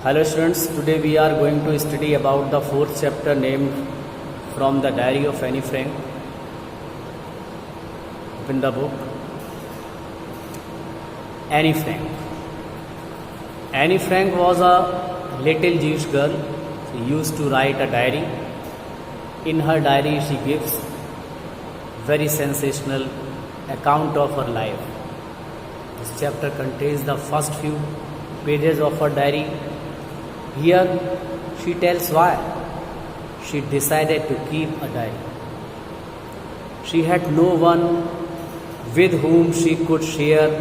Hello students, today we are going to study about the fourth chapter named From the Diary of Annie Frank. Open the book. Annie Frank. Annie Frank was a little Jewish girl. She used to write a diary. In her diary she gives very sensational account of her life. This chapter contains the first few pages of her diary. Here she tells why she decided to keep a diary. She had no one with whom she could share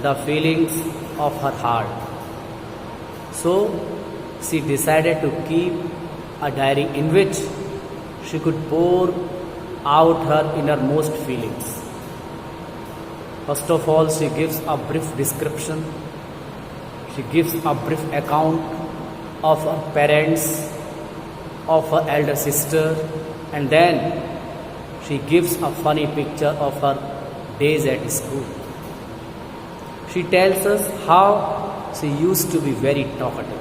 the feelings of her heart. So she decided to keep a diary in which she could pour out her innermost feelings. First of all, she gives a brief description. She gives a brief account of her parents, of her elder sister, and then she gives a funny picture of her days at school. She tells us how she used to be very talkative.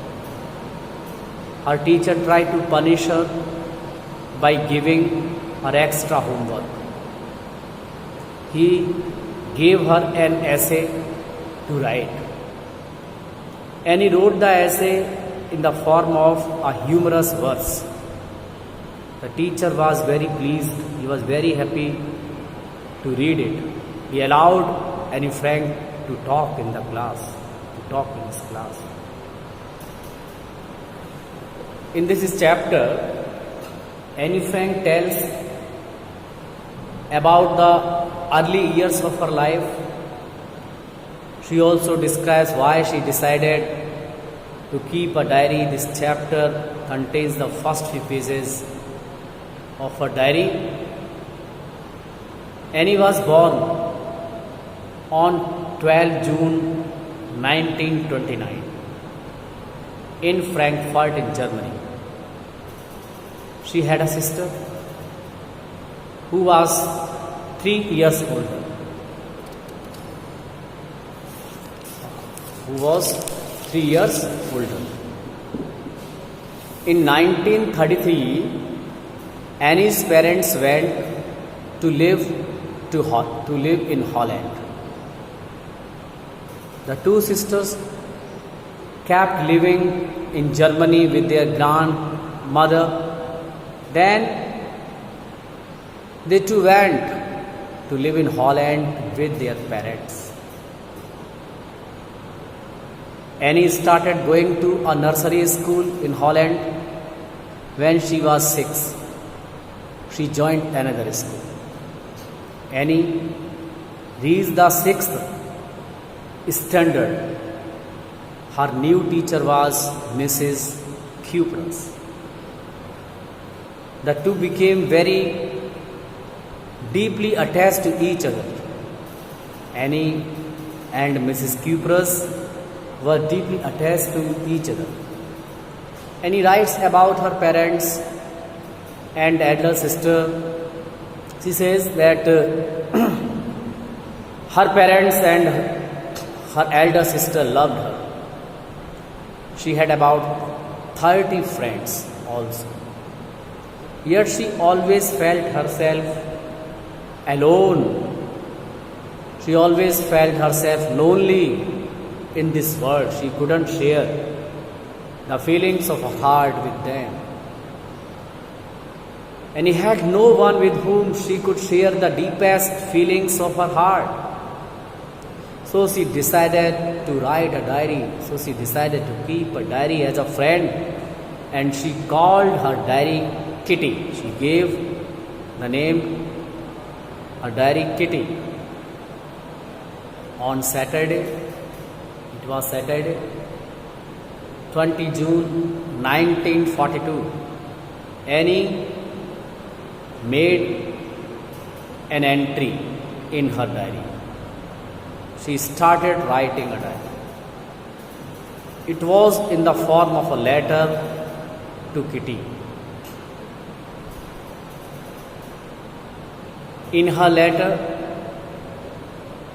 Her teacher tried to punish her by giving her extra homework. He gave her an essay to write. Annie wrote the essay in the form of a humorous verse. The teacher was very pleased. He was very happy to read it. He allowed Annie Frank to talk in his class. In this chapter, Annie Frank tells about the early years of her life. She also describes why she decided to keep a diary. This chapter contains the first few pages of her diary. Annie was born on 12 June 1929 in Frankfurt in Germany. She had a sister who was 3 years older. In 1933, Annie's parents went to live in Holland. The two sisters kept living in Germany with their grandmother. Then they too went to live in Holland with their parents. Annie started going to a nursery school in Holland when she was 6. She joined another school. Annie reached the 6th standard. Her new teacher was Mrs. Kupras. The two became very deeply attached to each other. Annie and Mrs. Kupras were deeply attached to each other. Annie writes about her parents and elder sister. She says that her parents and her elder sister loved her. She had about 30 friends also. Yet she always felt herself alone. She always felt herself lonely in this world. She couldn't share the feelings of her heart with them. And he had no one with whom she could share the deepest feelings of her heart. So she decided to write a diary. So she decided to keep a diary as a friend. And she called her diary Kitty. She gave the name her diary Kitty. On Saturday, it was Saturday, 20 June 1942, Annie made an entry in her diary. She started writing a diary. It was in the form of a letter to Kitty. In her letter,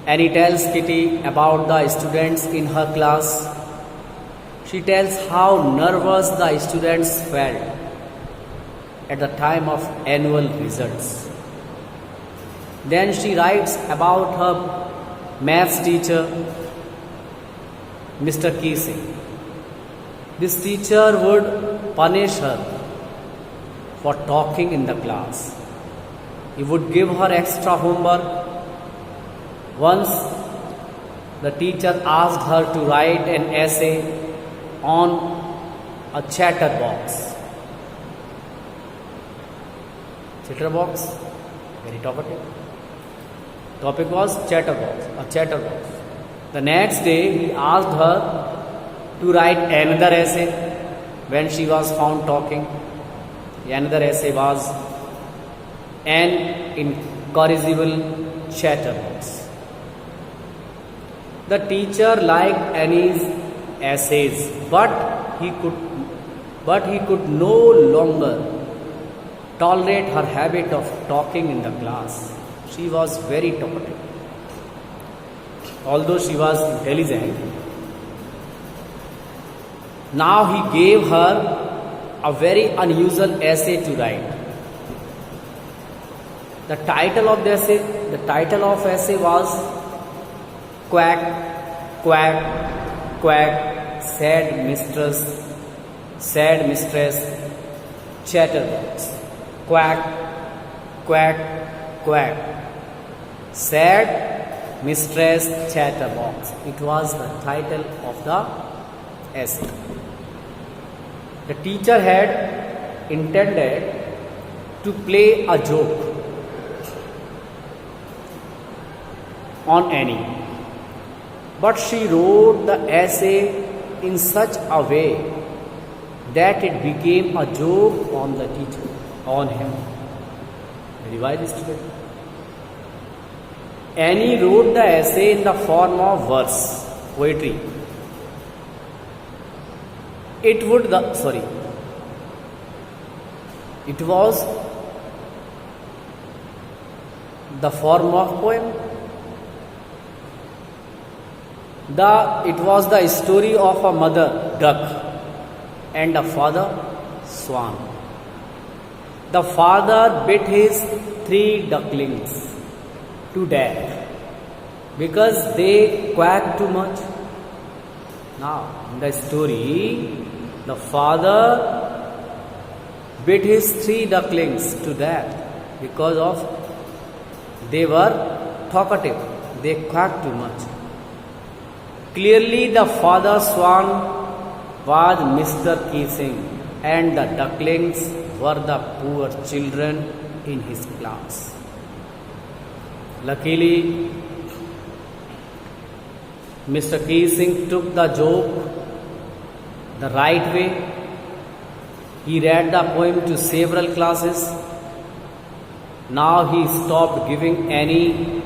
Annie tells Kitty about the students in her class. She tells how nervous the students felt at the time of annual results. Then she writes about her maths teacher, Mr. Keesing. This teacher would punish her for talking in the class. He would give her extra homework. Once the teacher asked her to write an essay on a chatterbox. Chatterbox, very talkative. Topic was chatterbox, a chatterbox. The next day he asked her to write another essay when she was found talking. Another essay was an incorrigible chatterbox. The teacher liked Annie's essays, but he could no longer tolerate her habit of talking in the class. She was very talkative. Although she was intelligent, now he gave her a very unusual essay to write. The title of essay was Quack, Quack, Quack, Sad Mistress, Chatterbox. Quack, Quack, Quack, Sad Mistress Chatterbox. It was the title of the essay. The teacher had intended to play a joke on Annie, but she wrote the essay in such a way that it became a joke on the teacher, on him. Revise this today. Annie wrote the essay in the form of verse, poetry. It was the form of poem. It was the story of a mother duck and a father swan. The father bit his 3 ducklings to death because they quacked too much. Now, in the story, the father bit his 3 ducklings to death because of they were talkative. They quacked too much. Clearly, the father swan was Mr. Keesing, and the ducklings were the poor children in his class. Luckily, Mr. Keesing took the joke the right way. He read the poem to several classes. Now he stopped giving any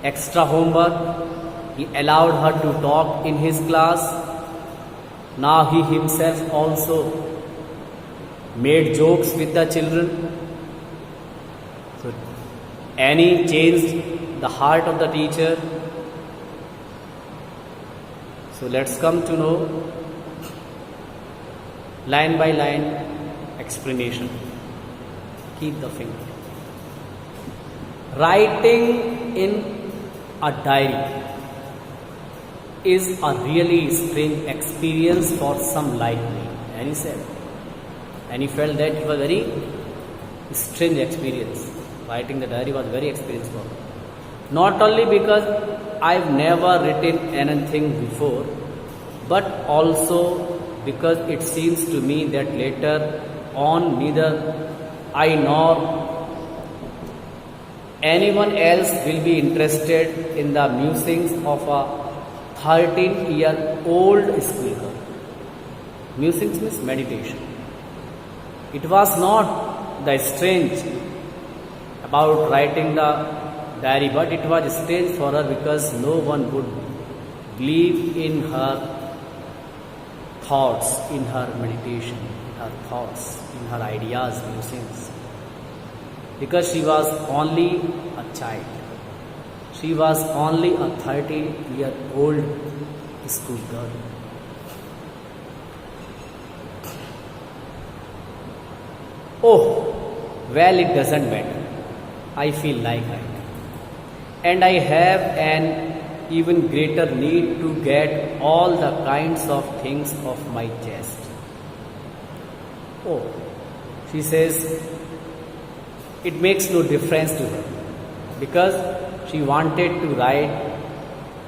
extra homework. He allowed her to talk in his class. Now he himself also made jokes with the children. So Annie changed the heart of the teacher. So let's come to know line by line explanation. Keep the finger. Writing in a diary is a really strange experience for some like me. Annie said. Annie felt that it was a very strange experience. Writing the diary was very experience for her. Not only because I've never written anything before, but also because it seems to me that later on neither I nor anyone else will be interested in the musings of a 13-year-old schoolgirl. Musings means meditation. It was not the strange about writing the diary, but it was strange for her because no one would believe in her thoughts, in her meditation, in her thoughts, in her ideas, musings. Because she was only a child. She was only a 13-year-old school girl. Oh, well, it doesn't matter. I feel like that. And I have an even greater need to get all the kinds of things off my chest. Oh, she says it makes no difference to her because she wanted to write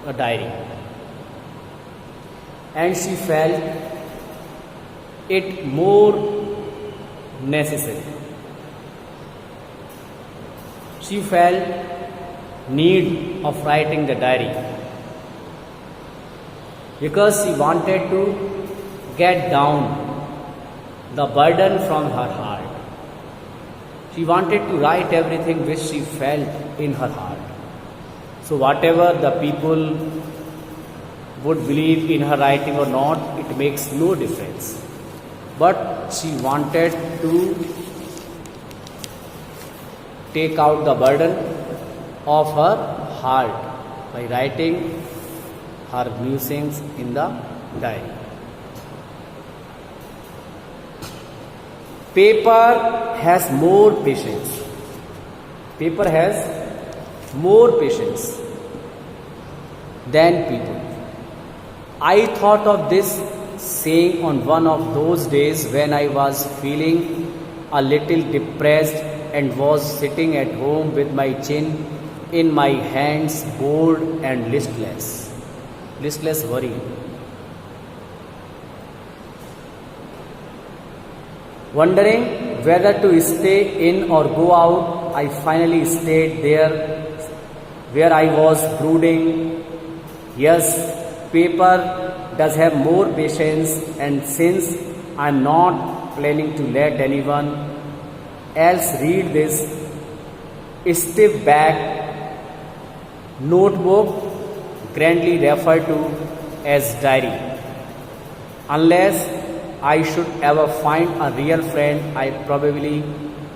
a diary and she felt it more necessary. She felt need of writing the diary because she wanted to get down the burden from her heart. She wanted to write everything which she felt in her heart. So whatever the people would believe in her writing or not, it makes no difference. But she wanted to take out the burden of her heart by writing her musings in the diary. Paper has more patience. Paper has more patience than people. I thought of this saying on one of those days when I was feeling a little depressed and was sitting at home with my chin in my hands, bored and listless, worried. Wondering whether to stay in or go out, I finally stayed there where I was brooding. Yes, paper does have more patience, and since I'm not planning to let anyone else read this stiff back notebook grandly referred to as diary, unless I should ever find a real friend, I probably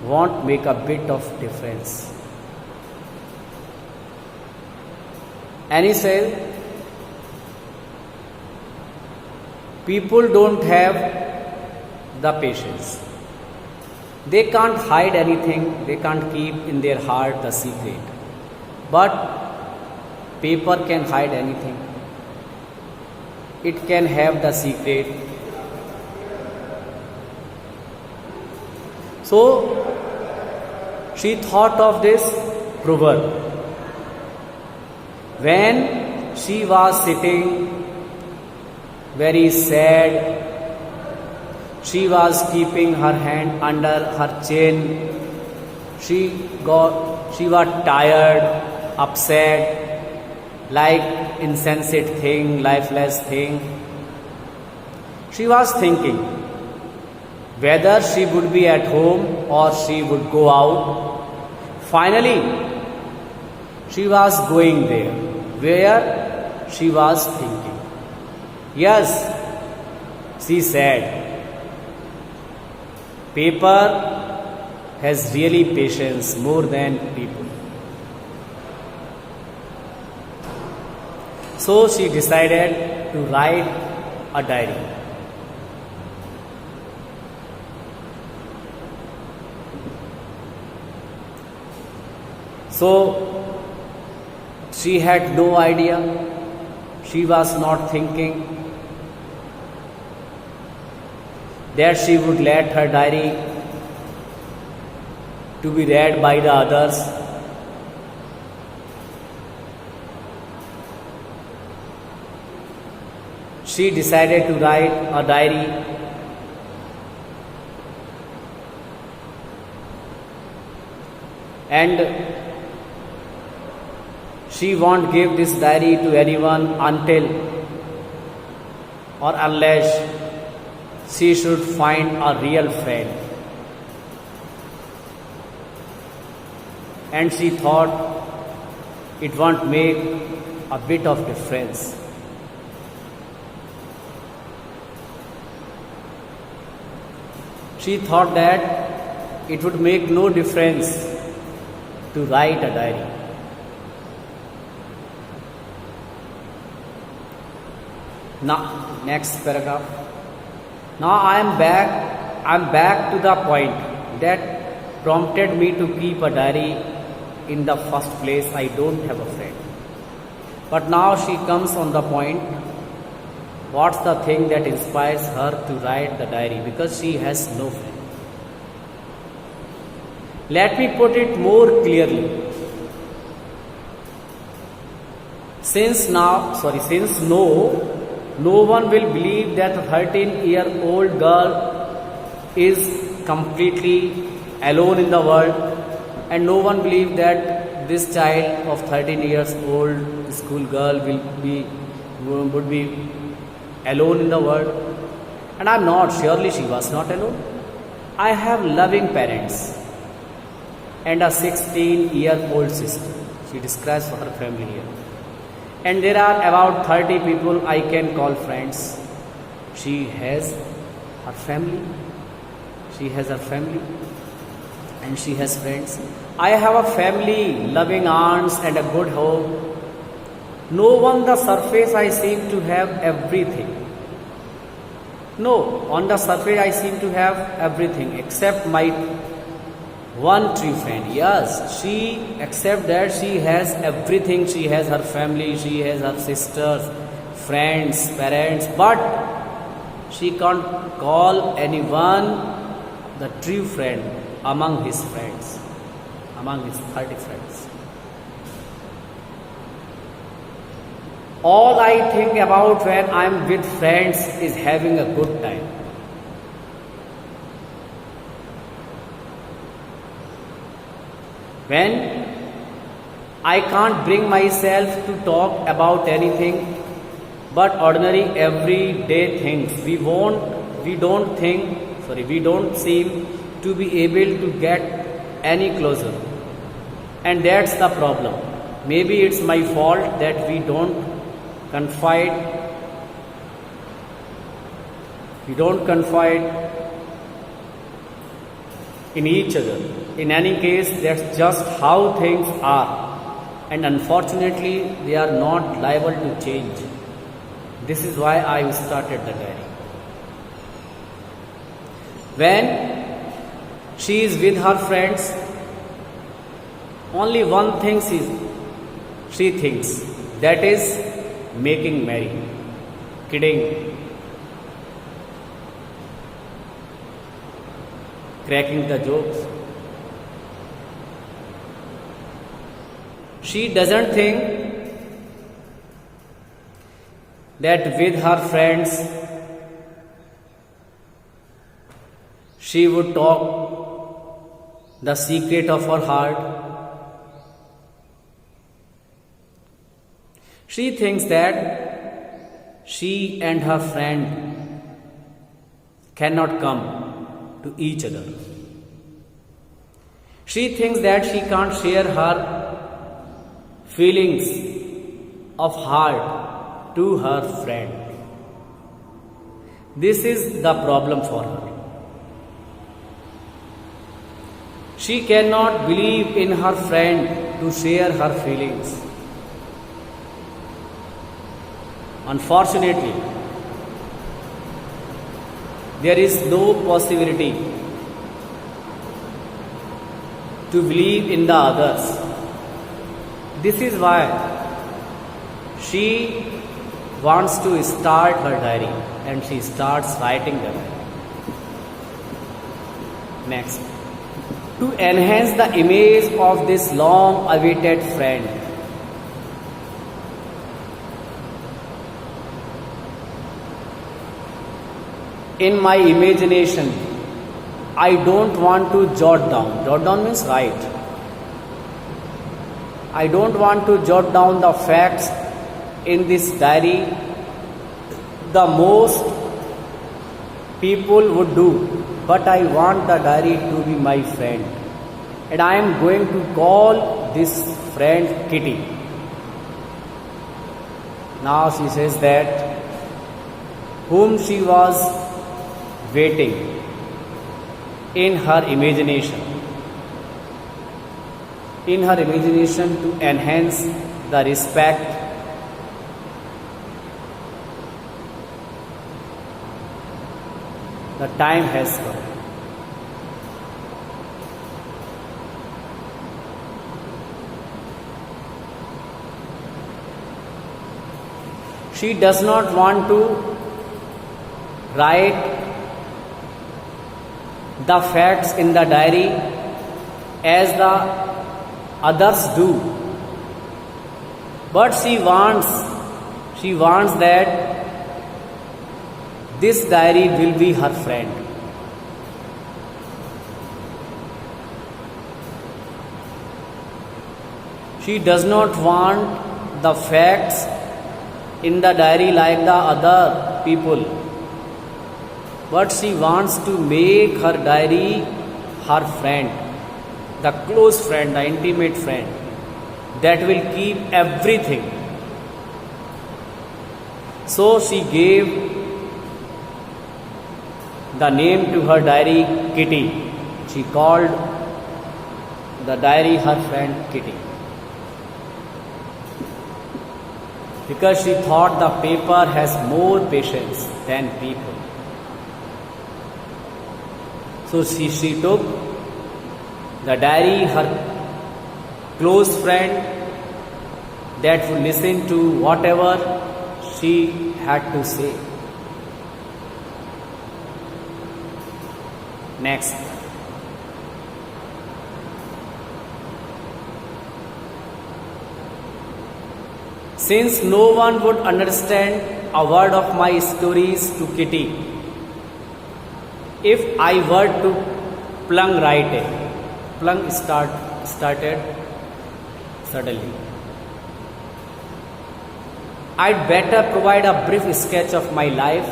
won't make a bit of difference. And he said, people don't have the patience. They can't hide anything, they can't keep in their heart the secret. But paper can hide anything. It can have the secret. So she thought of this proverb when she was sitting very sad. She was keeping her hand under her chin. She was tired, upset, like insensate thing, lifeless thing. She was thinking whether she would be at home or she would go out. Finally, she was going there where she was thinking. Yes, she said, paper has really patience more than people. So she decided to write a diary. So she had no idea, she was not thinking that she would let her diary to be read by the others. She decided to write a diary and she won't give this diary to anyone until or unless she should find a real friend. And she thought it won't make a bit of difference. She thought that it would make no difference to write a diary. Now, next paragraph. Now I am back. I am back to the point that prompted me to keep a diary in the first place. I don't have a friend. But now she comes on the point. What's the thing that inspires her to write the diary? Because she has no friend. Let me put it more clearly. Since no one will believe that a 13-year-old girl is completely alone in the world, and no one believes that this child of 13 years old school girl would be alone in the world. And I'm not, surely she was not alone. I have loving parents and a 16-year-old sister. She describes her family here. And there are about 30 people I can call friends. She has her family. She has her family. And she has friends. I have a family, loving aunts and a good home. No, on the surface I seem to have everything. No, on the surface I seem to have everything except my one true friend. Yes, she accepts that she has everything. She has her family, she has her sisters, friends, parents, but she can't call anyone the true friend among his friends, among his 30 friends. All I think about when I'm with friends is having a good time. When I can't bring myself to talk about anything but ordinary everyday things, we don't seem to be able to get any closer. And that's the problem. Maybe it's my fault that we don't confide in each other. In any case, that's just how things are, and unfortunately they are not liable to change. This is why I started the diary. When she is with her friends, only one thing she thinks, that is making merry, kidding, cracking the jokes. She doesn't think that with her friends she would talk the secret of her heart. She thinks that she and her friend cannot come to each other. She thinks that she can't share her feelings of heart to her friend. This is the problem for her. She cannot believe in her friend to share her feelings. Unfortunately, there is no possibility to believe in the others. This is why she wants to start her diary, and she starts writing the diary. Next, to enhance the image of this long awaited friend, in my imagination, I don't want to jot down. Jot down means write. I don't want to jot down the facts in this diary the most people would do, but I want the diary to be my friend, and I am going to call this friend Kitty. Now she says that whom she was waiting in her imagination to enhance the respect The time has come. She does not want to write the facts in the diary as the others do, but she wants that this diary will be her friend. She does not want the facts in the diary like the other people, but she wants to make her diary her friend, the close friend, the intimate friend that will keep everything. So she gave the name to her diary Kitty. She called the diary her friend Kitty, because she thought the paper has more patience than people. So she took the diary, her close friend that would listen to whatever she had to say. Next. Since no one would understand a word of my stories to Kitty, if I were to plung writing, plung started suddenly. I'd better provide a brief sketch of my life,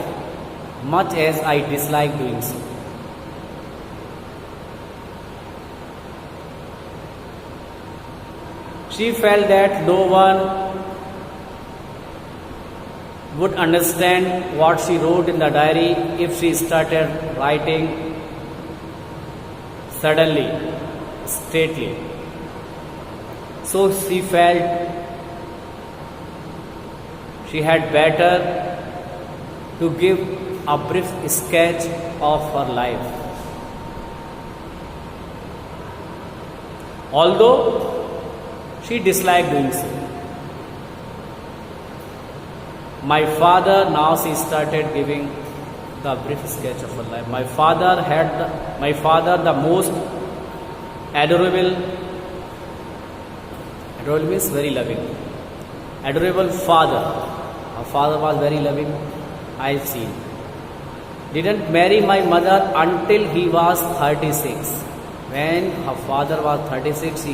much as I dislike doing so. She felt that no one would understand what she wrote in the diary if she started writing suddenly, straightly. So she felt she had better to give a brief sketch of her life. Although she disliked doing so. My father, now she started giving the brief sketch of her life. My father, the most adorable means very loving. Adorable father. Her father was very loving, I've seen. Didn't marry my mother until he was 36. When her father was 36,